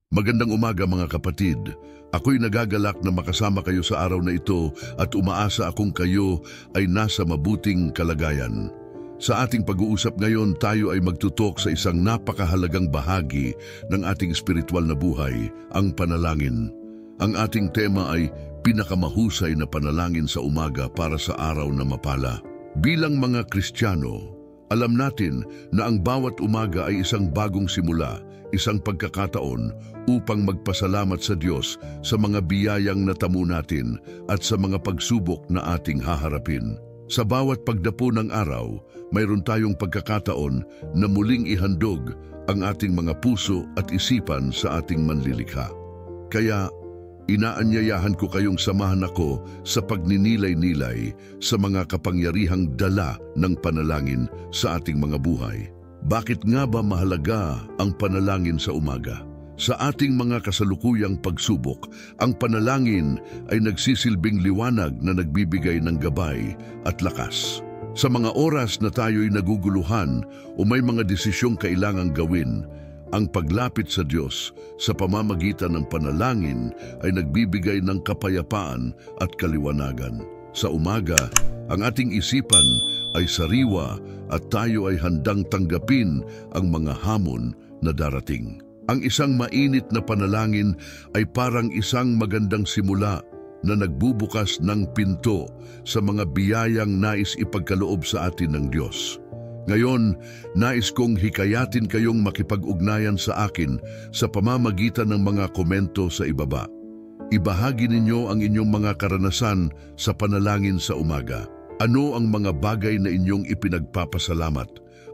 Magandang umaga mga kapatid. Ako'y nagagalak na makasama kayo sa araw na ito at umaasa akong kayo ay nasa mabuting kalagayan. Sa ating pag-uusap ngayon, tayo ay magtutok sa isang napakahalagang bahagi ng ating spiritual na buhay, ang panalangin. Ang ating tema ay pinakamahusay na panalangin sa umaga para sa araw na mapala. Bilang mga Kristiyano, alam natin na ang bawat umaga ay isang bagong simula, isang pagkakataon upang magpasalamat sa Diyos sa mga biyayang natamo natin at sa mga pagsubok na ating haharapin. Sa bawat pagdapo ng araw, mayroon tayong pagkakataon na muling ihandog ang ating mga puso at isipan sa ating manlilikha. Kaya, inaanyayahan ko kayong samahan ako sa pagninilay-nilay sa mga kapangyarihang dala ng panalangin sa ating mga buhay. Bakit nga ba mahalaga ang panalangin sa umaga? Sa ating mga kasalukuyang pagsubok, ang panalangin ay nagsisilbing liwanag na nagbibigay ng gabay at lakas. Sa mga oras na tayo'y naguguluhan o may mga desisyong kailangang gawin, ang paglapit sa Diyos sa pamamagitan ng panalangin ay nagbibigay ng kapayapaan at kaliwanagan. Sa umaga, ang ating isipan ay sariwa at tayo ay handang tanggapin ang mga hamon na darating. Ang isang mainit na panalangin ay parang isang magandang simula na nagbubukas ng pinto sa mga biyayang nais ipagkaloob sa atin ng Diyos. Ngayon, nais kong hikayatin kayong makipag-ugnayan sa akin sa pamamagitan ng mga komento sa ibaba. Ibahagi ninyo ang inyong mga karanasan sa panalangin sa umaga. Ano ang mga bagay na inyong ipinagpapasalamat?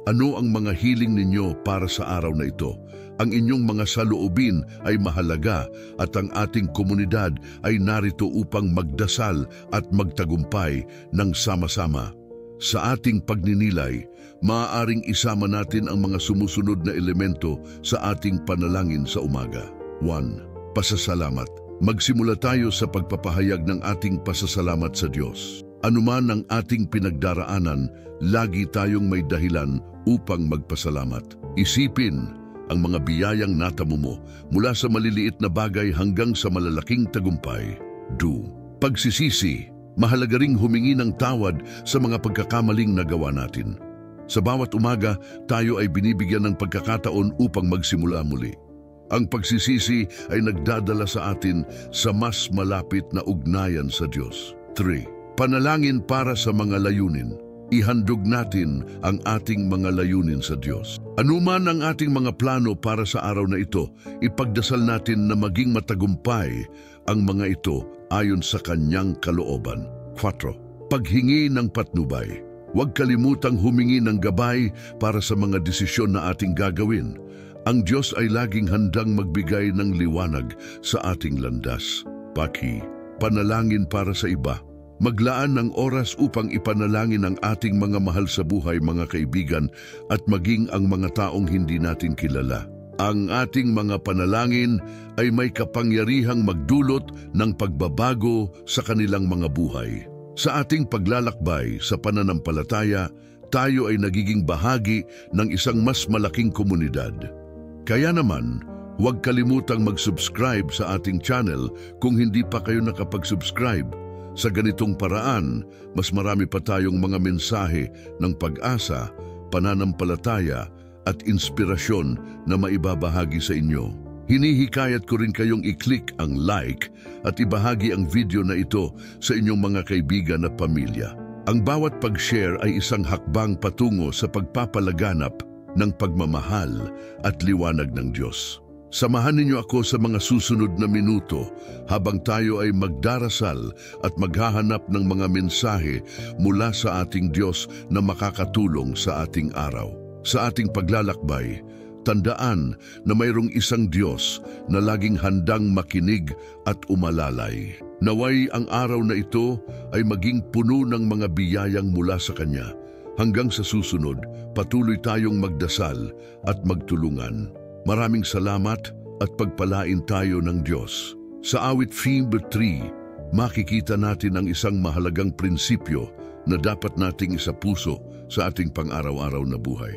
Ano ang mga hiling ninyo para sa araw na ito? Ang inyong mga saloobin ay mahalaga at ang ating komunidad ay narito upang magdasal at magtagumpay ng sama-sama. Sa ating pagninilay, maaaring isama natin ang mga sumusunod na elemento sa ating panalangin sa umaga. 1. Pasasalamat. Magsimula tayo sa pagpapahayag ng ating pasasalamat sa Diyos. Anuman ang ating pinagdaraanan, lagi tayong may dahilan upang magpasalamat. Isipin ang mga biyayang natamo mo mula sa maliliit na bagay hanggang sa malalaking tagumpay. 2. Pagsisisi. Mahalaga ring humingi ng tawad sa mga pagkakamaling nagawa natin. Sa bawat umaga, tayo ay binibigyan ng pagkakataon upang magsimula muli. Ang pagsisisi ay nagdadala sa atin sa mas malapit na ugnayan sa Diyos. 3. Panalangin para sa mga layunin. Ihandog natin ang ating mga layunin sa Diyos. Anuman ang ating mga plano para sa araw na ito, ipagdasal natin na maging matagumpay ang mga ito ayon sa kanyang kalooban. 4. Paghingi ng patnubay. Huwag kalimutang humingi ng gabay para sa mga desisyon na ating gagawin. Ang Diyos ay laging handang magbigay ng liwanag sa ating landas. Paki, panalangin para sa iba. Maglaan ng oras upang ipanalangin ang ating mga mahal sa buhay, mga kaibigan, at maging ang mga taong hindi natin kilala. Ang ating mga panalangin ay may kapangyarihang magdulot ng pagbabago sa kanilang mga buhay. Sa ating paglalakbay sa pananampalataya, tayo ay nagiging bahagi ng isang mas malaking komunidad. Kaya naman, huwag kalimutang mag-subscribe sa ating channel kung hindi pa kayo nakapag-subscribe. Sa ganitong paraan, mas marami pa tayong mga mensahe ng pag-asa, pananampalataya at inspirasyon na maibabahagi sa inyo. Hinihikayat ko rin kayong i-click ang like at ibahagi ang video na ito sa inyong mga kaibigan at pamilya. Ang bawat pag-share ay isang hakbang patungo sa pagpapalaganap ng pagmamahal at liwanag ng Diyos. Samahan ninyo ako sa mga susunod na minuto habang tayo ay magdarasal at maghahanap ng mga mensahe mula sa ating Diyos na makakatulong sa ating araw. Sa ating paglalakbay, tandaan na mayroong isang Diyos na laging handang makinig at umalalay. Naway ang araw na ito ay maging puno ng mga biyayang mula sa Kanya. Hanggang sa susunod, patuloy tayong magdasal at magtulungan. Maraming salamat at pagpalain tayo ng Diyos. Sa awit Fimber 3, makikita natin ang isang mahalagang prinsipyo na dapat nating isapuso sa ating pang-araw-araw na buhay.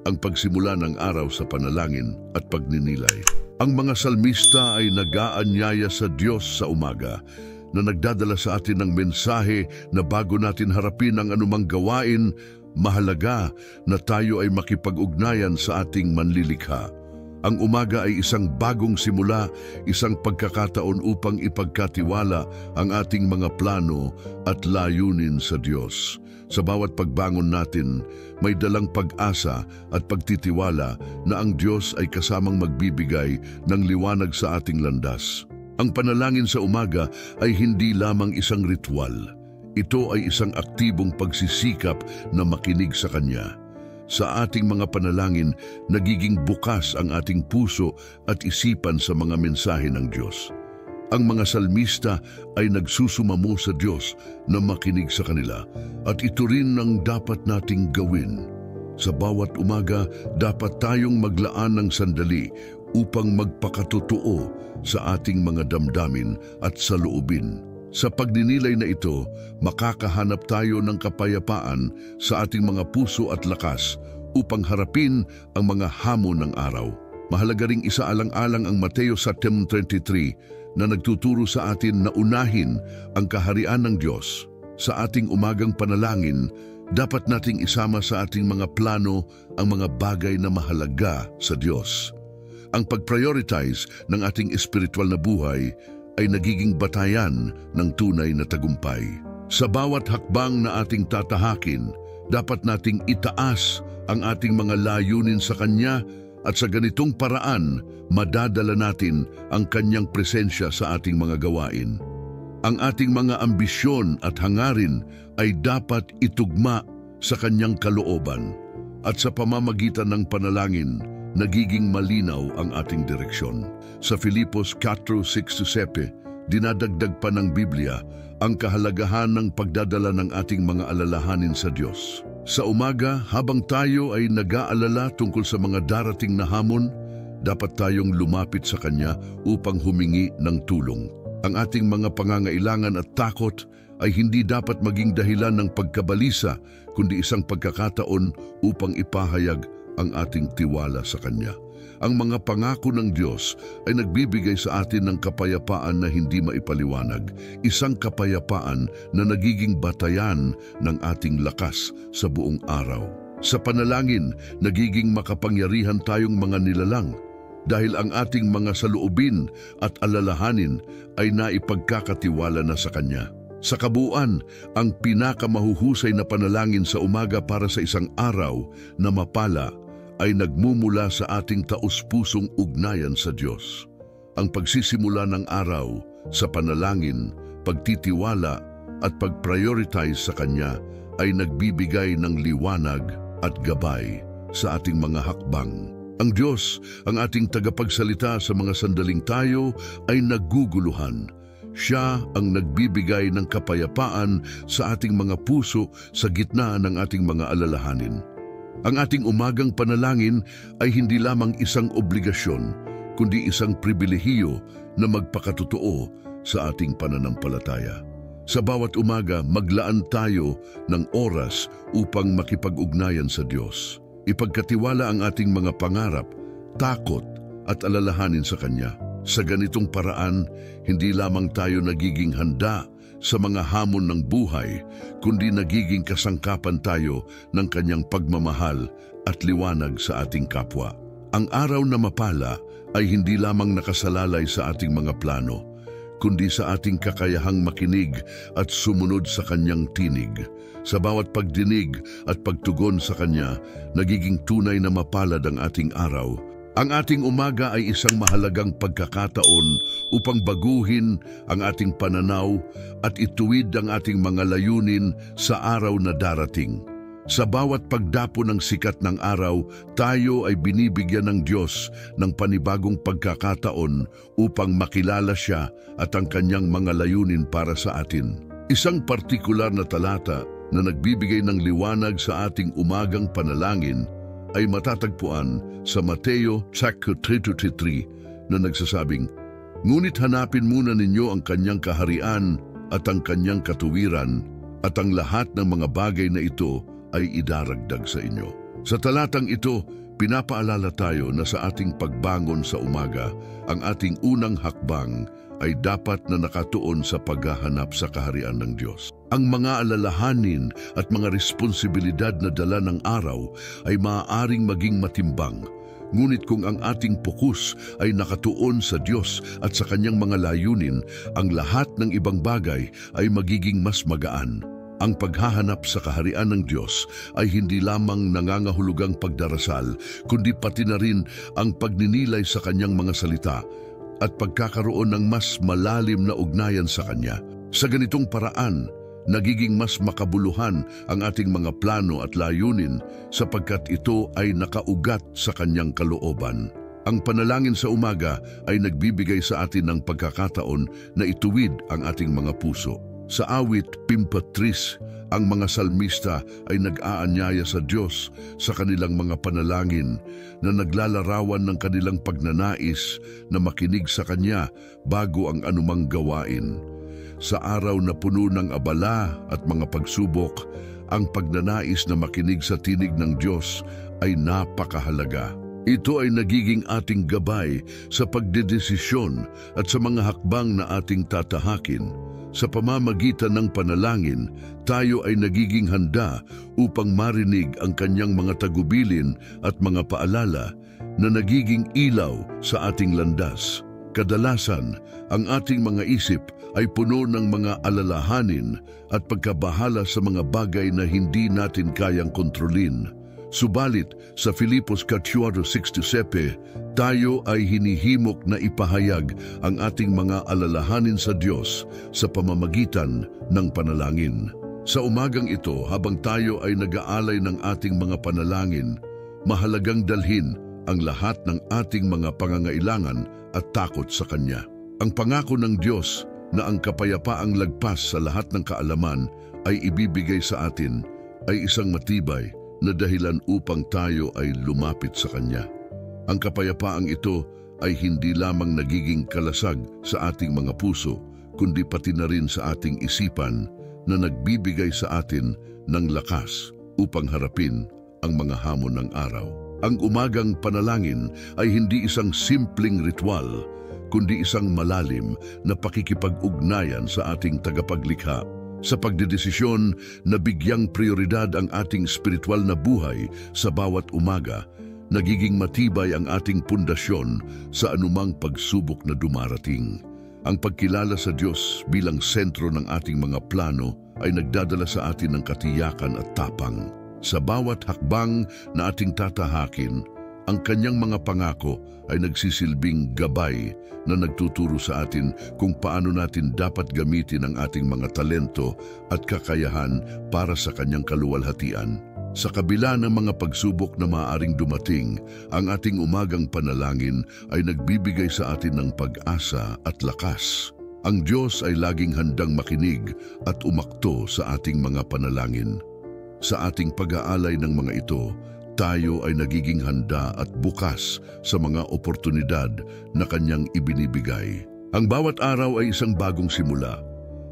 Ang pagsimula ng araw sa panalangin at pagninilay. Ang mga salmista ay nag-aanyaya sa Diyos sa umaga na nagdadala sa atin ng mensahe na bago natin harapin ang anumang gawain, mahalaga na tayo ay makipag-ugnayan sa ating manlilikha. Ang umaga ay isang bagong simula, isang pagkakataon upang ipagkatiwala ang ating mga plano at layunin sa Diyos. Sa bawat pagbangon natin, may dalang pag-asa at pagtitiwala na ang Diyos ay kasamang magbibigay ng liwanag sa ating landas. Ang panalangin sa umaga ay hindi lamang isang ritual. Ito ay isang aktibong pagsisikap na makinig sa Kanya. Sa ating mga panalangin, nagiging bukas ang ating puso at isipan sa mga mensahe ng Diyos. Ang mga salmista ay nagsusumamo sa Diyos na makinig sa kanila at ito rin ang dapat nating gawin. Sa bawat umaga, dapat tayong maglaan ng sandali upang magpakatotoo sa ating mga damdamin at saloobin. Sa pagninilay na ito, makakahanap tayo ng kapayapaan sa ating mga puso at lakas upang harapin ang mga hamon ng araw. Mahalaga ring isaalang-alang ang Mateo 7:33 na nagtuturo sa atin na unahin ang kaharian ng Diyos. Sa ating umagang panalangin, dapat nating isama sa ating mga plano ang mga bagay na mahalaga sa Diyos. Ang pag-prioritize ng ating espiritual na buhay ay nagiging batayan ng tunay na tagumpay. Sa bawat hakbang na ating tatahakin, dapat nating itaas ang ating mga layunin sa Kanya at sa ganitong paraan, madadala natin ang Kanyang presensya sa ating mga gawain. Ang ating mga ambisyon at hangarin ay dapat itugma sa Kanyang kalooban at sa pamamagitan ng panalangin, nagiging malinaw ang ating direksyon. Sa Filipos 4:6-7, dinadagdag pa ng Biblia ang kahalagahan ng pagdadala ng ating mga alalahanin sa Diyos. Sa umaga, habang tayo ay nag-aalala tungkol sa mga darating na hamon, dapat tayong lumapit sa Kanya upang humingi ng tulong. Ang ating mga pangangailangan at takot ay hindi dapat maging dahilan ng pagkabalisa, kundi isang pagkakataon upang ipahayag ang ating tiwala sa Kanya. Ang mga pangako ng Diyos ay nagbibigay sa atin ng kapayapaan na hindi maipaliwanag, isang kapayapaan na nagiging batayan ng ating lakas sa buong araw. Sa panalangin, nagiging makapangyarihan tayong mga nilalang dahil ang ating mga saloobin at alalahanin ay naipagkakatiwala na sa Kanya. Sa kabuuan, ang pinakamahuhusay na panalangin sa umaga para sa isang araw na mapala ay nagmumula sa ating taus-pusong ugnayan sa Diyos. Ang pagsisimula ng araw sa panalangin, pagtitiwala at pag-prioritize sa Kanya ay nagbibigay ng liwanag at gabay sa ating mga hakbang. Ang Diyos, ang ating tagapagsalita sa mga sandaling tayo ay naguguluhan. Siya ang nagbibigay ng kapayapaan sa ating mga puso sa gitna ng ating mga alalahanin. Ang ating umagang panalangin ay hindi lamang isang obligasyon, kundi isang pribilehiyo na magpakatotoo sa ating pananampalataya. Sa bawat umaga, maglaan tayo ng oras upang makipag-ugnayan sa Diyos. Ipagkatiwala ang ating mga pangarap, takot at alalahanin sa Kanya. Sa ganitong paraan, hindi lamang tayo nagiging handa sa mga hamon ng buhay, kundi nagiging kasangkapan tayo ng Kanyang pagmamahal at liwanag sa ating kapwa. Ang araw na mapala ay hindi lamang nakasalalay sa ating mga plano, kundi sa ating kakayahang makinig at sumunod sa Kanyang tinig. Sa bawat pagdinig at pagtugon sa Kanya, nagiging tunay na mapalad ang ating araw. Ang ating umaga ay isang mahalagang pagkakataon upang baguhin ang ating pananaw at ituwid ang ating mga layunin sa araw na darating. Sa bawat pagdapo ng sikat ng araw, tayo ay binibigyan ng Diyos ng panibagong pagkakataon upang makilala Siya at ang Kanyang mga layunin para sa atin. Isang partikular na talata na nagbibigay ng liwanag sa ating umagang panalangin ay matatagpuan sa Mateo 3:3 na nagsasabing, "Ngunit hanapin muna ninyo ang Kanyang kaharian at ang Kanyang katuwiran, at ang lahat ng mga bagay na ito ay idaragdag sa inyo." Sa talatang ito, pinapaalala tayo na sa ating pagbangon sa umaga, ang ating unang hakbang ay dapat na nakatuon sa paghahanap sa kaharian ng Diyos. Ang mga alalahanin at mga responsibilidad na dala ng araw ay maaaring maging matimbang. Ngunit kung ang ating pokus ay nakatuon sa Diyos at sa Kanyang mga layunin, ang lahat ng ibang bagay ay magiging mas magaan. Ang paghahanap sa kaharian ng Diyos ay hindi lamang nangangahulugang pagdarasal, kundi pati na rin ang pagninilay sa Kanyang mga salita at pagkakaroon ng mas malalim na ugnayan sa Kanya. Sa ganitong paraan, nagiging mas makabuluhan ang ating mga plano at layunin sapagkat ito ay nakaugat sa Kanyang kalooban. Ang panalangin sa umaga ay nagbibigay sa atin ng pagkakataon na ituwid ang ating mga puso. Sa awit 53, ang mga salmista ay nag-aanyaya sa Diyos sa kanilang mga panalangin na naglalarawan ng kanilang pagnanais na makinig sa Kanya bago ang anumang gawain. Sa araw na puno ng abala at mga pagsubok, ang pagnanais na makinig sa tinig ng Diyos ay napakahalaga. Ito ay nagiging ating gabay sa pagdedesisyon at sa mga hakbang na ating tatahakin. Sa pamamagitan ng panalangin, tayo ay nagiging handa upang marinig ang Kanyang mga tagubilin at mga paalala na nagiging ilaw sa ating landas. Kadalasan, ang ating mga isip ay puno ng mga alalahanin at pagkabahala sa mga bagay na hindi natin kayang kontrolin. Subalit, sa Filipos 4:6-7, tayo ay hinihimok na ipahayag ang ating mga alalahanin sa Diyos sa pamamagitan ng panalangin. Sa umagang ito, habang tayo ay nag-aalay ng ating mga panalangin, mahalagang dalhin ang lahat ng ating mga pangangailangan at takot sa Kanya. Ang pangako ng Diyos na ang kapayapaang lagpas sa lahat ng kaalaman ay ibibigay sa atin ay isang matibay na dahilan upang tayo ay lumapit sa Kanya. Ang kapayapaang ito ay hindi lamang nagiging kalasag sa ating mga puso, kundi pati na rin sa ating isipan na nagbibigay sa atin ng lakas upang harapin ang mga hamon ng araw. Ang umagang panalangin ay hindi isang simpleng ritual, kundi isang malalim na pakikipag-ugnayan sa ating tagapaglikha. Sa pagdedesisyon na bigyang prioridad ang ating spiritual na buhay sa bawat umaga, nagiging matibay ang ating pundasyon sa anumang pagsubok na dumarating. Ang pagkilala sa Diyos bilang sentro ng ating mga plano ay nagdadala sa atin ng katiyakan at tapang. Sa bawat hakbang na ating tatahakin, ang Kanyang mga pangako ay nagsisilbing gabay na nagtuturo sa atin kung paano natin dapat gamitin ang ating mga talento at kakayahan para sa Kanyang kaluwalhatian. Sa kabila ng mga pagsubok na maaaring dumating, ang ating umagang panalangin ay nagbibigay sa atin ng pag-asa at lakas. Ang Diyos ay laging handang makinig at umakto sa ating mga panalangin. Sa ating pag-aalay ng mga ito, tayo ay nagiging handa at bukas sa mga oportunidad na Kanyang ibinibigay. Ang bawat araw ay isang bagong simula,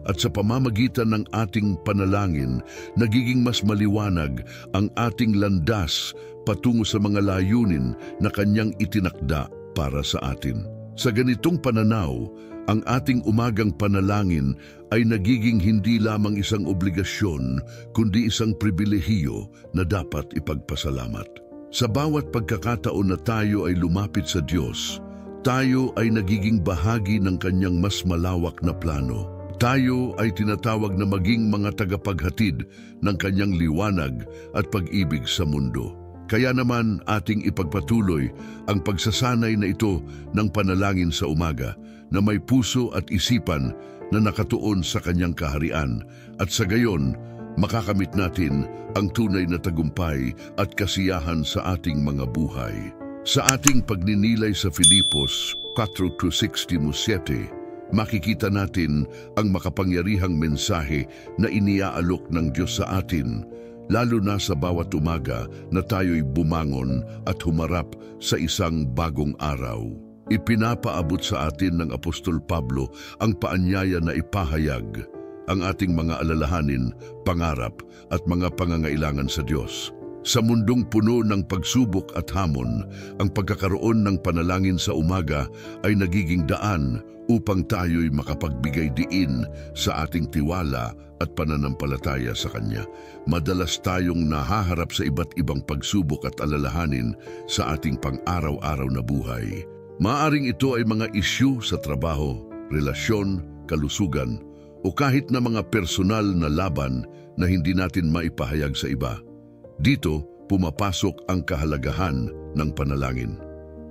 at sa pamamagitan ng ating panalangin, nagiging mas maliwanag ang ating landas patungo sa mga layunin na Kanyang itinakda para sa atin. Sa ganitong pananaw, ang ating umagang panalangin ay nagiging hindi lamang isang obligasyon, kundi isang pribilehiyo na dapat ipagpasalamat. Sa bawat pagkakataon na tayo ay lumapit sa Diyos, tayo ay nagiging bahagi ng Kanyang mas malawak na plano. Tayo ay tinatawag na maging mga tagapaghatid ng Kanyang liwanag at pag-ibig sa mundo. Kaya naman ating ipagpatuloy ang pagsasanay na ito ng panalangin sa umaga na may puso at isipan na nakatuon sa Kanyang kaharian at sa gayon makakamit natin ang tunay na tagumpay at kasiyahan sa ating mga buhay. Sa ating pagninilay sa Filipos 4:6-7, makikita natin ang makapangyarihang mensahe na iniaalok ng Diyos sa atin, lalo na sa bawat umaga na tayo'y bumangon at humarap sa isang bagong araw. Ipinapaabot sa atin ng Apostol Pablo ang paanyaya na ipahayag ang ating mga alalahanin, pangarap at mga pangangailangan sa Diyos. Sa mundong puno ng pagsubok at hamon, ang pagkakaroon ng panalangin sa umaga ay nagiging daan upang tayo'y makapagbigay diin sa ating tiwala at pananampalataya sa Kanya. Madalas tayong nahaharap sa iba't ibang pagsubok at alalahanin sa ating pang-araw-araw na buhay. Maaring ito ay mga isyu sa trabaho, relasyon, kalusugan, o kahit na mga personal na laban na hindi natin maipahayag sa iba. Dito, pumapasok ang kahalagahan ng panalangin.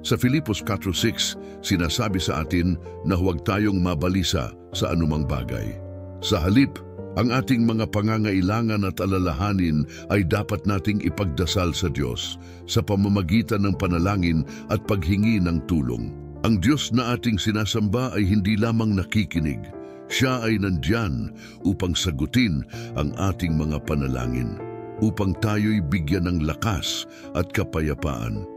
Sa Filipos 4:6, sinasabi sa atin na huwag tayong mabalisa sa anumang bagay. Sa halip, ang ating mga pangangailangan at alalahanin ay dapat nating ipagdasal sa Diyos sa pamamagitan ng panalangin at paghingi ng tulong. Ang Diyos na ating sinasamba ay hindi lamang nakikinig. Siya ay nandyan upang sagutin ang ating mga panalangin, upang tayo'y bigyan ng lakas at kapayapaan.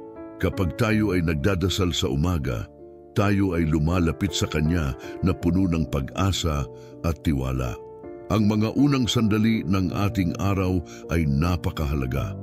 Kapag tayo ay nagdadasal sa umaga, tayo ay lumalapit sa Kanya na puno ng pag-asa at tiwala. Ang mga unang sandali ng ating araw ay napakahalaga.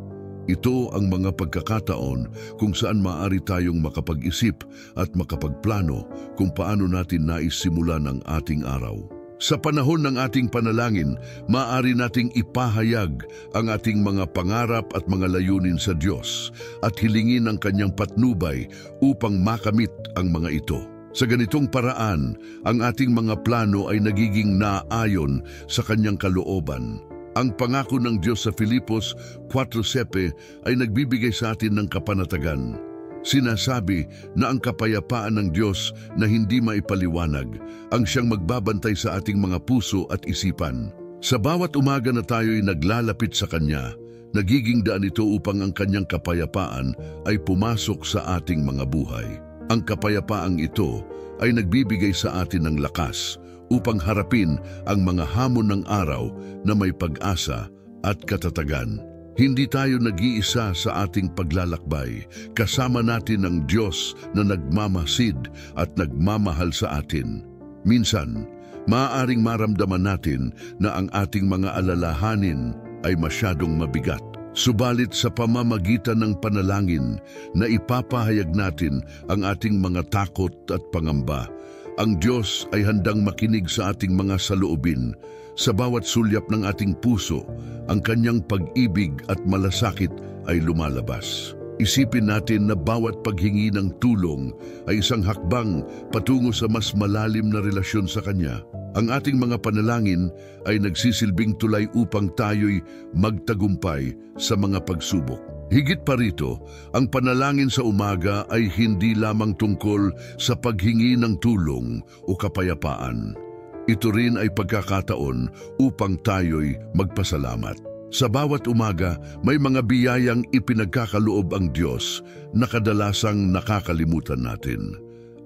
Ito ang mga pagkakataon kung saan maaari tayong makapag-isip at makapagplano kung paano natin nais simulan ang ating araw. Sa panahon ng ating panalangin, maaari nating ipahayag ang ating mga pangarap at mga layunin sa Diyos at hilingin ang Kanyang patnubay upang makamit ang mga ito. Sa ganitong paraan, ang ating mga plano ay nagiging naayon sa Kanyang kalooban. Ang pangako ng Diyos sa Filipos 4:7 ay nagbibigay sa atin ng kapanatagan. Sinasabi na ang kapayapaan ng Diyos na hindi maipaliwanag ang siyang magbabantay sa ating mga puso at isipan. Sa bawat umaga na tayo'y naglalapit sa Kanya, nagiging daan ito upang ang Kanyang kapayapaan ay pumasok sa ating mga buhay. Ang kapayapaang ito ay nagbibigay sa atin ng lakas upang harapin ang mga hamon ng araw na may pag-asa at katatagan. Hindi tayo nag-iisa sa ating paglalakbay. Kasama natin ang Diyos na nagmamasid at nagmamahal sa atin. Minsan, maaaring maramdaman natin na ang ating mga alalahanin ay masyadong mabigat. Subalit sa pamamagitan ng panalangin na ipapahayag natin ang ating mga takot at pangamba, ang Diyos ay handang makinig sa ating mga saloobin. Sa bawat sulyap ng ating puso, ang Kanyang pag-ibig at malasakit ay lumalabas. Isipin natin na bawat paghingi ng tulong ay isang hakbang patungo sa mas malalim na relasyon sa Kanya. Ang ating mga panalangin ay nagsisilbing tulay upang tayo'y magtagumpay sa mga pagsubok. Higit pa rito, ang panalangin sa umaga ay hindi lamang tungkol sa paghingi ng tulong o kapayapaan. Ito rin ay pagkakataon upang tayo'y magpasalamat. Sa bawat umaga, may mga biyayang ipinagkakaloob ang Diyos na kadalasang nakakalimutan natin.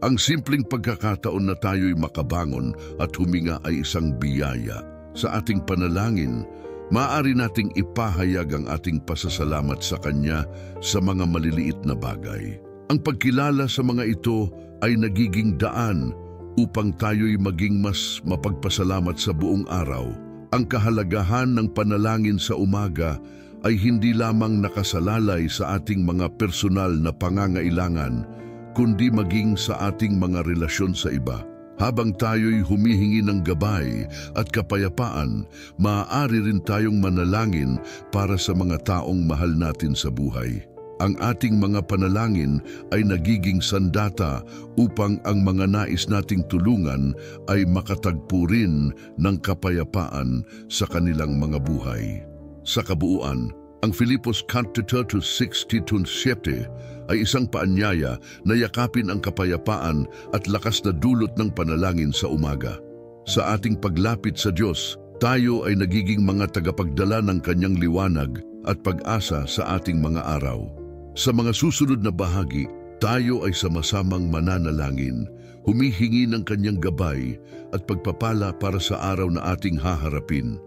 Ang simpleng pagkakataon na tayo'y makabangon at huminga ay isang biyaya. Sa ating panalangin, maaari nating ipahayag ang ating pasasalamat sa Kanya sa mga maliliit na bagay. Ang pagkilala sa mga ito ay nagiging daan upang tayo'y maging mas mapagpasalamat sa buong araw. Ang kahalagahan ng panalangin sa umaga ay hindi lamang nakasalalay sa ating mga personal na pangangailangan, kundi maging sa ating mga relasyon sa iba. Habang tayo'y humihingi ng gabay at kapayapaan, maaari rin tayong manalangin para sa mga taong mahal natin sa buhay. Ang ating mga panalangin ay nagiging sandata upang ang mga nais nating tulungan ay makatagpo rin ng kapayapaan sa kanilang mga buhay. Sa kabuuan, ang Filipos 4:6-7 ay isang paanyaya na yakapin ang kapayapaan at lakas na dulot ng panalangin sa umaga. Sa ating paglapit sa Diyos, tayo ay nagiging mga tagapagdala ng Kanyang liwanag at pag-asa sa ating mga araw. Sa mga susunod na bahagi, tayo ay sama-samang mananalangin, humihingi ng Kanyang gabay at pagpapala para sa araw na ating haharapin.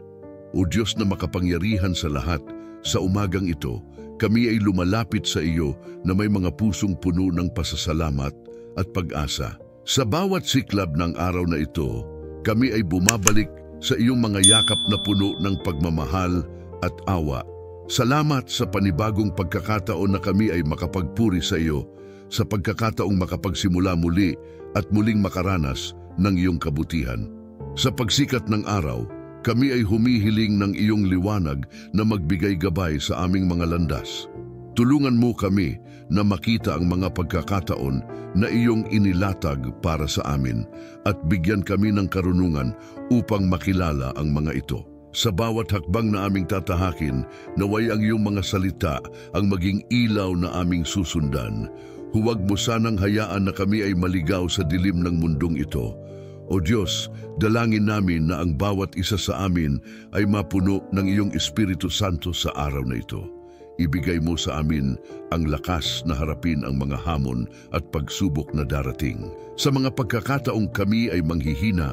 O Diyos na makapangyarihan sa lahat, sa umagang ito, kami ay lumalapit sa iyo na may mga pusong puno ng pasasalamat at pag-asa. Sa bawat siklab ng araw na ito, kami ay bumabalik sa iyong mga yakap na puno ng pagmamahal at awa. Salamat sa panibagong pagkakataon na kami ay makapagpuri sa iyo, sa pagkakataong makapagsimula muli at muling makaranas ng iyong kabutihan. Sa pagsikat ng araw, kami ay humihiling ng iyong liwanag na magbigay gabay sa aming mga landas. Tulungan mo kami na makita ang mga pagkakataon na iyong inilatag para sa amin at bigyan kami ng karunungan upang makilala ang mga ito. Sa bawat hakbang na aming tatahakin, naway ang iyong mga salita ang maging ilaw na aming susundan. Huwag mo sanang hayaan na kami ay maligaw sa dilim ng mundong ito. O Diyos, dalangin namin na ang bawat isa sa amin ay mapuno ng iyong Espiritu Santo sa araw na ito. Ibigay mo sa amin ang lakas na harapin ang mga hamon at pagsubok na darating. Sa mga pagkakataong kami ay manghihina,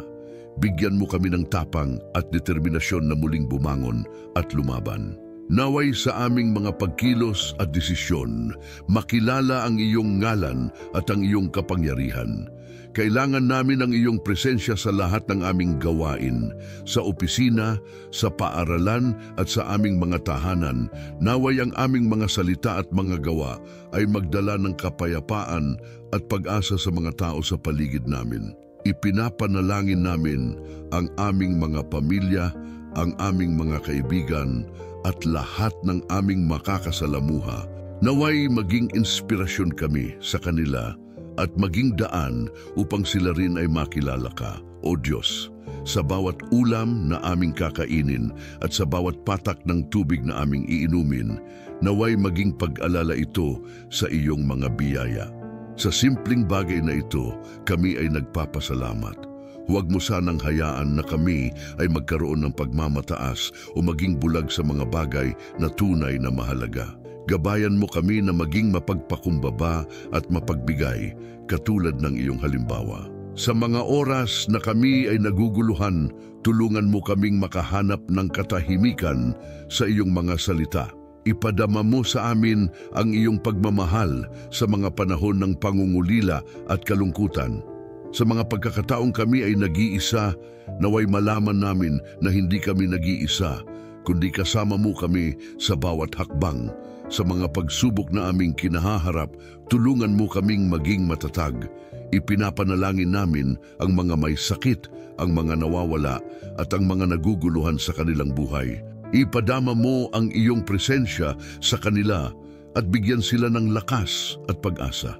bigyan mo kami ng tapang at determinasyon na muling bumangon at lumaban. Naway sa aming mga pagkilos at desisyon, makilala ang iyong ngalan at ang iyong kapangyarihan. Kailangan namin ang iyong presensya sa lahat ng aming gawain, sa opisina, sa paaralan at sa aming mga tahanan. Naway ang aming mga salita at mga gawa ay magdala ng kapayapaan at pag-asa sa mga tao sa paligid namin. Ipinapanalangin namin ang aming mga pamilya, ang aming mga kaibigan, at lahat ng aming makakasalamuha. Naway maging inspirasyon kami sa kanila at maging daan upang sila rin ay makilala ka, O Diyos. Sa bawat ulam na aming kakainin at sa bawat patak ng tubig na aming iinumin, naway maging pag-alala ito sa iyong mga biyaya. Sa simpleng bagay na ito, kami ay nagpapasalamat. Huwag mo sanang hayaan na kami ay magkaroon ng pagmamataas o maging bulag sa mga bagay na tunay na mahalaga. Gabayan mo kami na maging mapagpakumbaba at mapagbigay, katulad ng iyong halimbawa. Sa mga oras na kami ay naguguluhan, tulungan mo kaming makahanap ng katahimikan sa iyong mga salita. Ipadama mo sa amin ang iyong pagmamahal sa mga panahon ng pangungulila at kalungkutan. Sa mga pagkakataong kami ay nag-iisa, naway malaman namin na hindi kami nag-iisa, kundi kasama mo kami sa bawat hakbang. Sa mga pagsubok na aming kinahaharap, tulungan mo kaming maging matatag. Ipinapanalangin namin ang mga may sakit, ang mga nawawala at ang mga naguguluhan sa kanilang buhay. Ipadama mo ang iyong presensya sa kanila at bigyan sila ng lakas at pag-asa.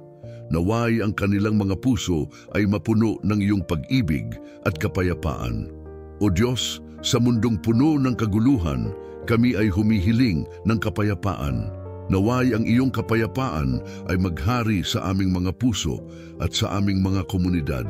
Naway ang kanilang mga puso ay mapuno ng iyong pag-ibig at kapayapaan. O Diyos, sa mundong puno ng kaguluhan, kami ay humihiling ng kapayapaan. Naway ang iyong kapayapaan ay maghari sa aming mga puso at sa aming mga komunidad.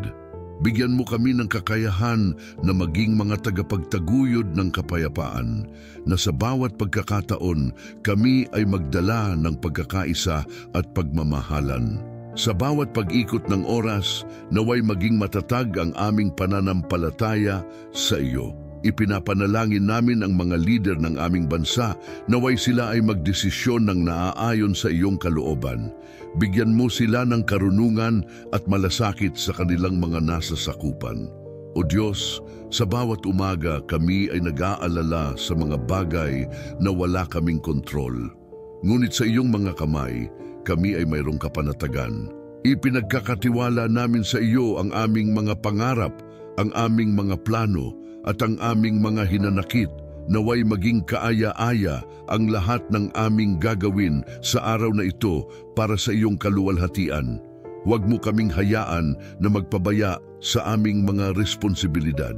Bigyan mo kami ng kakayahan na maging mga tagapagtaguyod ng kapayapaan, na sa bawat pagkakataon kami ay magdala ng pagkakaisa at pagmamahalan. Sa bawat pag-ikot ng oras, naway maging matatag ang aming pananampalataya sa iyo. Ipinapanalangin namin ang mga lider ng aming bansa, naway sila ay magdesisyon ng naaayon sa iyong kalooban. Bigyan mo sila ng karunungan at malasakit sa kanilang mga nasa sakupan. O Diyos, sa bawat umaga kami ay nag-aalala sa mga bagay na wala kaming kontrol. Ngunit sa iyong mga kamay, kami ay mayroong kapanatagan. Ipinagkakatiwala namin sa iyo ang aming mga pangarap, ang aming mga plano, at ang aming mga hinanakit. Naway maging kaaya-aya ang lahat ng aming gagawin sa araw na ito para sa iyong kaluwalhatian. Huwag mo kaming hayaan na magpabaya sa aming mga responsibilidad.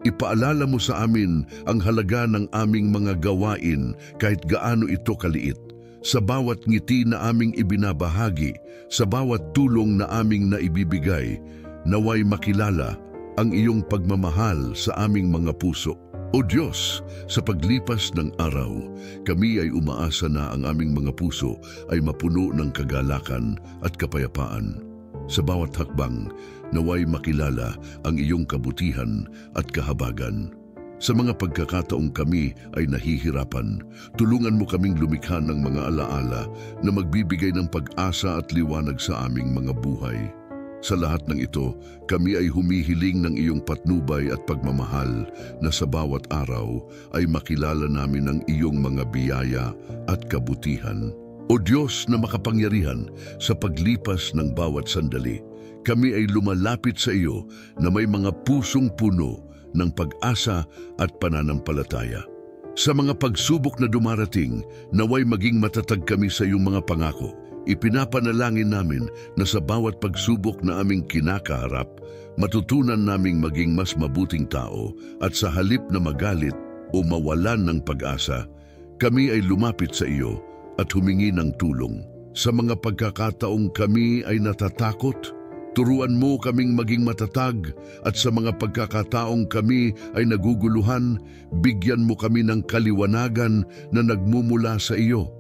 Ipaalala mo sa amin ang halaga ng aming mga gawain kahit gaano ito kaliit. Sa bawat ngiti na aming ibinabahagi, sa bawat tulong na aming naibibigay, naway makilala ang iyong pagmamahal sa aming mga puso. O Diyos, sa paglipas ng araw, kami ay umaasa na ang aming mga puso ay mapuno ng kagalakan at kapayapaan. Sa bawat hakbang, naway makilala ang iyong kabutihan at kahabagan. Sa mga pagkakataong kami ay nahihirapan, tulungan mo kaming lumikha ng mga alaala na magbibigay ng pag-asa at liwanag sa aming mga buhay. Sa lahat ng ito, kami ay humihiling ng iyong patnubay at pagmamahal na sa bawat araw ay makilala namin ang iyong mga biyaya at kabutihan. O Diyos na makapangyarihan, sa paglipas ng bawat sandali, kami ay lumalapit sa iyo na may mga pusong puno ng pag-asa at pananampalataya. Sa mga pagsubok na dumarating, naway maging matatag kami sa iyong mga pangako. Ipinapanalangin namin na sa bawat pagsubok na aming kinakaharap, matutunan naming maging mas mabuting tao at sa halip na magalit o mawalan ng pag-asa, kami ay lumapit sa iyo at humingi ng tulong. Sa mga pagkakataong kami ay natatakot, turuan mo kaming maging matatag at sa mga pagkakataong kami ay naguguluhan, bigyan mo kami ng kaliwanagan na nagmumula sa iyo.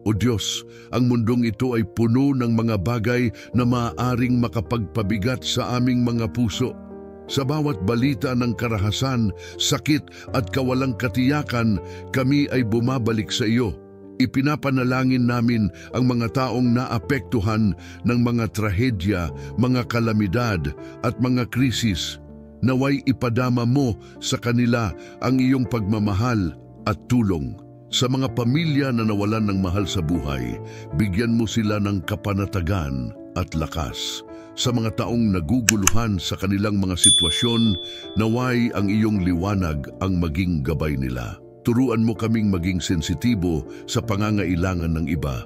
O Diyos, ang mundong ito ay puno ng mga bagay na maaaring makapagpabigat sa aming mga puso. Sa bawat balita ng karahasan, sakit at kawalang katiyakan, kami ay bumabalik sa iyo. Ipinapanalangin namin ang mga taong naapektuhan ng mga trahedya, mga kalamidad at mga krisis. Naway ipadama mo sa kanila ang iyong pagmamahal at tulong. Sa mga pamilya na nawalan ng mahal sa buhay, bigyan mo sila ng kapanatagan at lakas. Sa mga taong naguguluhan sa kanilang mga sitwasyon, naway ang iyong liwanag ang maging gabay nila. Turuan mo kaming maging sensitibo sa pangangailangan ng iba.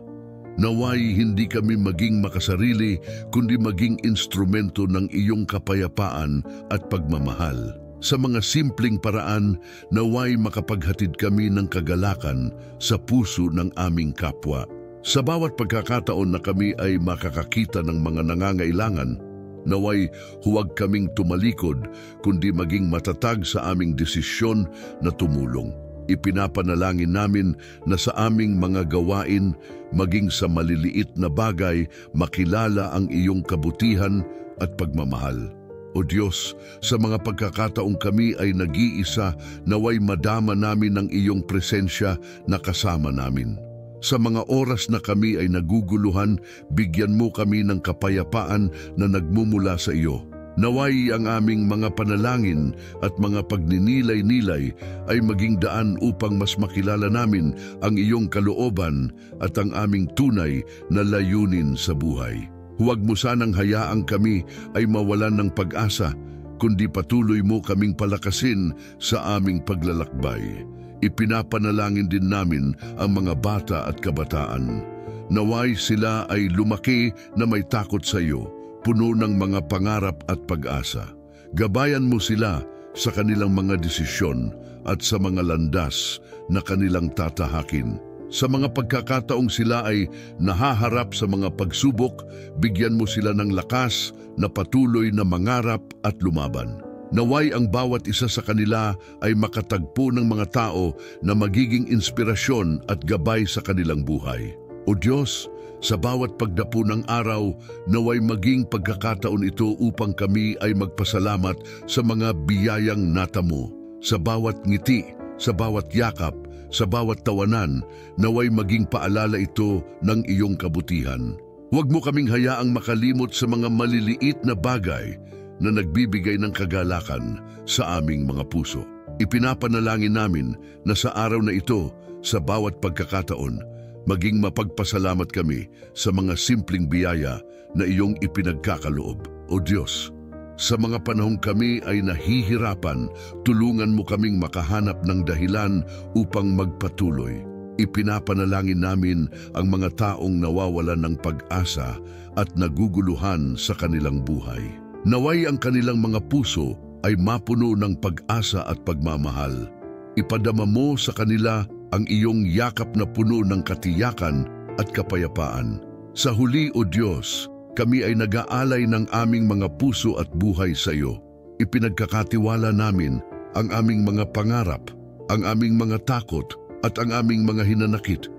Naway hindi kami maging makasarili, kundi maging instrumento ng iyong kapayapaan at pagmamahal. Sa mga simpleng paraan, naway makapaghatid kami ng kagalakan sa puso ng aming kapwa. Sa bawat pagkakataon na kami ay makakakita ng mga nangangailangan, naway huwag kaming tumalikod, kundi maging matatag sa aming desisyon na tumulong. Ipinapanalangin namin na sa aming mga gawain, maging sa maliliit na bagay, makilala ang iyong kabutihan at pagmamahal. O Diyos, sa mga pagkakataong kami ay nag-iisa, naway madama namin ang iyong presensya na kasama namin. Sa mga oras na kami ay naguguluhan, bigyan mo kami ng kapayapaan na nagmumula sa iyo. Naway ang aming mga panalangin at mga pagninilay-nilay ay maging daan upang mas makilala namin ang iyong kalooban at ang aming tunay na layunin sa buhay. Huwag mo sanang hayaang kami ay mawalan ng pag-asa, kundi patuloy mo kaming palakasin sa aming paglalakbay. Ipinapanalangin din namin ang mga bata at kabataan. Naway sila ay lumaki na may takot sa iyo, puno ng mga pangarap at pag-asa. Gabayan mo sila sa kanilang mga desisyon at sa mga landas na kanilang tatahakin. Sa mga pagkakataong sila ay nahaharap sa mga pagsubok, bigyan mo sila ng lakas na patuloy na mangarap at lumaban. Naway ang bawat isa sa kanila ay makatagpo ng mga tao na magiging inspirasyon at gabay sa kanilang buhay. O Diyos, sa bawat pagdapo ng araw, naway maging pagkakataon ito upang kami ay magpasalamat sa mga biyayang natamo. Sa bawat ngiti, sa bawat yakap, sa bawat tawanan, naway maging paalala ito ng iyong kabutihan. Huwag mo kaming hayaang makalimot sa mga maliliit na bagay na nagbibigay ng kagalakan sa aming mga puso. Ipinapanalangin namin na sa araw na ito, sa bawat pagkakataon, maging mapagpasalamat kami sa mga simpleng biyaya na iyong ipinagkakaloob. O Diyos, sa mga panahong kami ay nahihirapan, tulungan mo kaming makahanap ng dahilan upang magpatuloy. Ipinapanalangin namin ang mga taong nawawalan ng pag-asa at naguguluhan sa kanilang buhay. Naway ang kanilang mga puso ay mapuno ng pag-asa at pagmamahal. Ipadama mo sa kanila ang iyong yakap na puno ng katiyakan at kapayapaan. Sa huli, O Diyos, kami ay nag-aalay ng aming mga puso at buhay sa iyo. Ipinagkakatiwala namin ang aming mga pangarap, ang aming mga takot at ang aming mga hinanakit.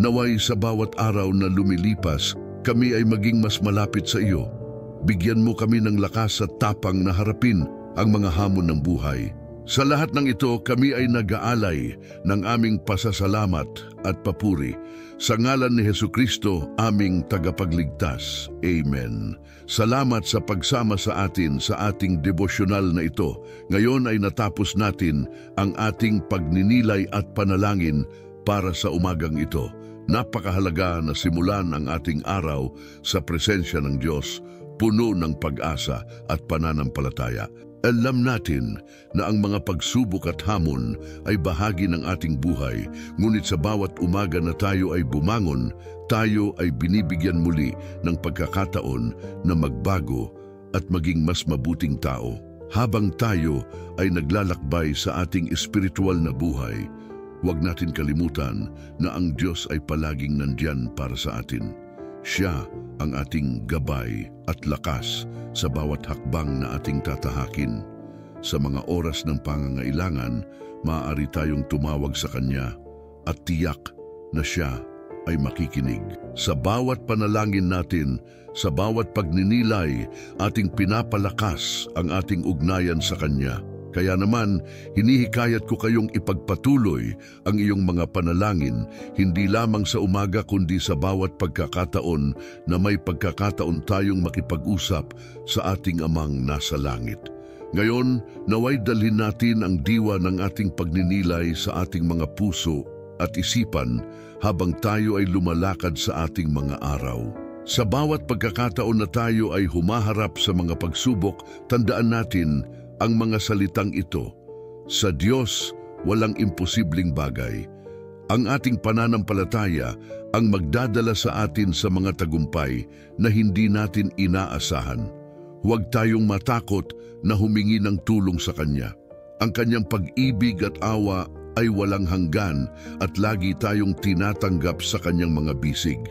Naway sa bawat araw na lumilipas, kami ay maging mas malapit sa iyo. Bigyan mo kami ng lakas at tapang na harapin ang mga hamon ng buhay. Sa lahat ng ito, kami ay nag-aalay ng aming pasasalamat at papuri sa ngalan ni Hesukristo, aming tagapagligtas. Amen. Salamat sa pagsama sa atin sa ating devosyonal na ito. Ngayon ay natapos natin ang ating pagninilay at panalangin para sa umagang ito. Napakahalaga na simulan ang ating araw sa presensya ng Diyos, puno ng pag-asa at pananampalataya. Alam natin na ang mga pagsubok at hamon ay bahagi ng ating buhay, ngunit sa bawat umaga na tayo ay bumangon, tayo ay binibigyan muli ng pagkakataon na magbago at maging mas mabuting tao. Habang tayo ay naglalakbay sa ating espiritual na buhay, huwag natin kalimutan na ang Diyos ay palaging nandyan para sa atin. Siya ang ating gabay at lakas sa bawat hakbang na ating tatahakin. Sa mga oras ng pangangailangan, maaari tayong tumawag sa Kanya at tiyak na Siya ay makikinig. Sa bawat panalangin natin, sa bawat pagninilay, ating pinapalakas ang ating ugnayan sa Kanya. Kaya naman, hinihikayat ko kayong ipagpatuloy ang iyong mga panalangin, hindi lamang sa umaga kundi sa bawat pagkakataon na may pagkakataon tayong makipag-usap sa ating Amang nasa langit. Ngayon, naway dalhin natin ang diwa ng ating pagninilay sa ating mga puso at isipan habang tayo ay lumalakad sa ating mga araw. Sa bawat pagkakataon na tayo ay humaharap sa mga pagsubok, tandaan natin ang mga salitang ito: sa Diyos, walang imposibleng bagay. Ang ating pananampalataya ang magdadala sa atin sa mga tagumpay na hindi natin inaasahan. Huwag tayong matakot na humingi ng tulong sa Kanya. Ang Kanyang pag-ibig at awa ay walang hanggan at lagi tayong tinatanggap sa Kanyang mga bisig.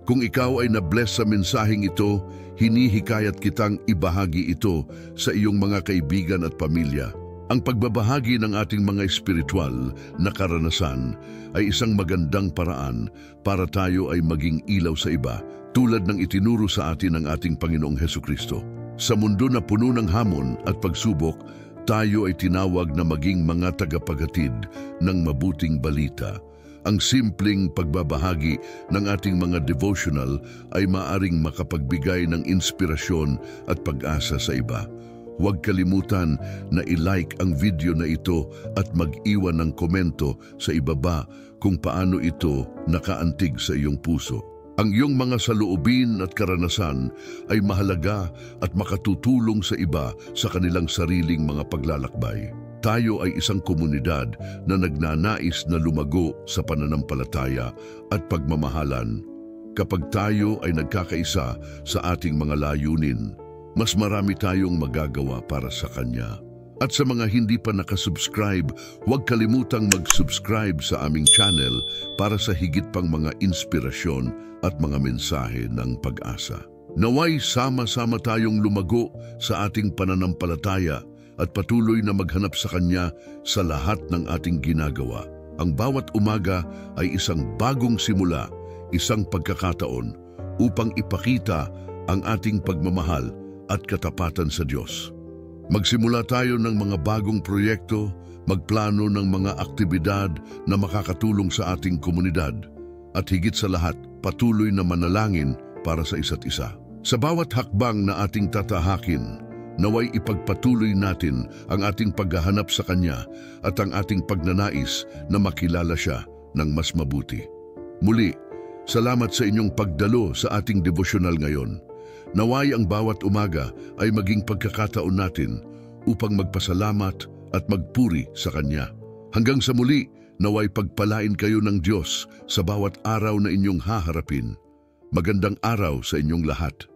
Kung ikaw ay na-bless sa mensaheng ito, hinihikayat kitang ibahagi ito sa iyong mga kaibigan at pamilya. Ang pagbabahagi ng ating mga espiritual na karanasan ay isang magandang paraan para tayo ay maging ilaw sa iba, tulad ng itinuro sa atin ng ating Panginoong Hesukristo. Sa mundo na puno ng hamon at pagsubok, tayo ay tinawag na maging mga tagapaghatid ng mabuting balita. Ang simpleng pagbabahagi ng ating mga devotional ay maaring makapagbigay ng inspirasyon at pag-asa sa iba. Huwag kalimutan na i-like ang video na ito at mag-iwan ng komento sa ibaba kung paano ito nakaantig sa iyong puso. Ang iyong mga saloobin at karanasan ay mahalaga at makatutulong sa iba sa kanilang sariling mga paglalakbay. Tayo ay isang komunidad na nagnanais na lumago sa pananampalataya at pagmamahalan. Kapag tayo ay nagkakaisa sa ating mga layunin, mas marami tayong magagawa para sa Kanya. At sa mga hindi pa nakasubscribe, huwag kalimutang mag-subscribe sa aming channel para sa higit pang mga inspirasyon at mga mensahe ng pag-asa. Naway sama-sama tayong lumago sa ating pananampalataya at patuloy na maghanap sa Kanya sa lahat ng ating ginagawa. Ang bawat umaga ay isang bagong simula, isang pagkakataon upang ipakita ang ating pagmamahal at katapatan sa Diyos. Magsimula tayo ng mga bagong proyekto, magplano ng mga aktibidad na makakatulong sa ating komunidad, at higit sa lahat, patuloy na manalangin para sa isa't isa. Sa bawat hakbang na ating tatahakin, naway ipagpatuloy natin ang ating paghahanap sa Kanya at ang ating pagnanais na makilala Siya ng mas mabuti. Muli, salamat sa inyong pagdalo sa ating devosyonal ngayon. Naway ang bawat umaga ay maging pagkakataon natin upang magpasalamat at magpuri sa Kanya. Hanggang sa muli, naway pagpalain kayo ng Diyos sa bawat araw na inyong haharapin. Magandang araw sa inyong lahat.